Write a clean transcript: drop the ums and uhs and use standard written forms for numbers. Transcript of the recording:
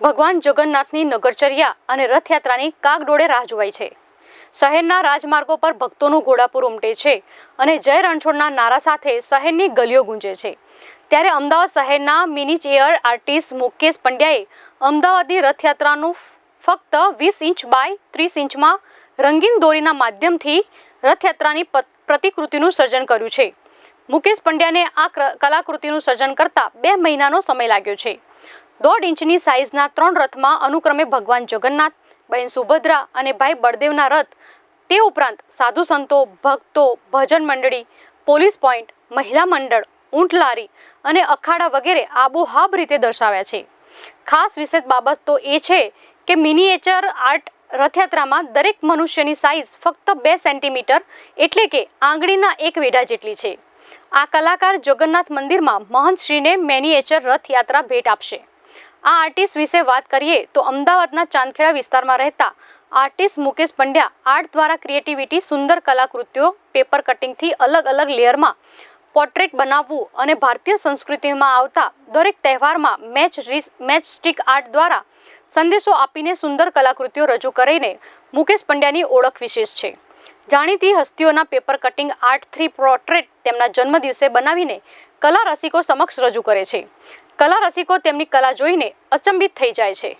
ભગવાન જગન્નાથની નગરચર્યા અને રથયાત્રાની કાગડોળે રાહ જોવાય છે. શહેરના રાજમાર્ગો પર ભક્તોનું ઘોડાપુર ઉમટે છે અને જય રણછોડના નારા સાથે શહેરની ગલીઓ ગુંજે છે. ત્યારે અમદાવાદ શહેરના મિનિએચર આર્ટિસ્ટ મુકેશ પંડ્યાએ અમદાવાદની રથયાત્રાનું ફક્ત 20 ઇંચ બાય 30 ઇંચમાં રંગીન દોરીના માધ્યમથી રથયાત્રાની પ્રતિકૃતિનું સર્જન કર્યું છે. મુકેશ પંડ્યાને આ કલાકૃતિનું સર્જન કરતા 2 મહિનાનો સમય લાગ્યો છે. 1.5 ઇંચની સાઇઝના 3 રથમાં અનુક્રમે ભગવાન જગન્નાથ, બહેન સુભદ્રા અને ભાઈ બળદેવના રથ, તે ઉપરાંત સાધુ સંતો, ભક્તો, ભજન મંડળી, પોલીસ પોઈન્ટ, મહિલા મંડળ, ઊંટ લારી અને અખાડા વગેરે આબોહાબ રીતે દર્શાવ્યા છે. ખાસ વિશેષ બાબત તો એ છે કે મિનિએચર આર્ટ રથયાત્રામાં દરેક મનુષ્યની સાઇઝ ફક્ત 2 સેન્ટીમીટર એટલે કે આંગળીના 1 વેઢા જેટલી છે. આ કલાકાર જગન્નાથ મંદિરમાં મહંતશ્રીને મિનિએચર રથયાત્રા ભેટ આપશે. આ આર્ટિસ્ટ વિશે વાત કરીએ તો અમદાવાદના ચાંદખેડા વિસ્તારમાં રહેતા આર્ટિસ્ટ મુકેશ પંડ્યા આર્ટ દ્વારા ક્રિએટિવિટી, સુંદર કલાકૃતિઓ, પેપર કટિંગથી અલગ અલગ લેયરમાં પોર્ટ્રેટ બનાવવું અને ભારતીય સંસ્કૃતિમાં આવતા દરેક તહેવારમાં મેચ સ્ટિક આર્ટ દ્વારા સંદેશો આપીને સુંદર કલાકૃતિઓ રજૂ કરીને મુકેશ પંડ્યાની ઓળખ વિશેષ છે. જાણીતી હસ્તીઓના પેપર કટિંગ આર્ટ 3 પોર્ટ્રેટ તેમના જન્મદિવસે બનાવીને કલા રસિકો સમક્ષ રજૂ કરે છે. કલા રસિકો તેમની કલા જોઈને અચંબિત થઈ જાય છે.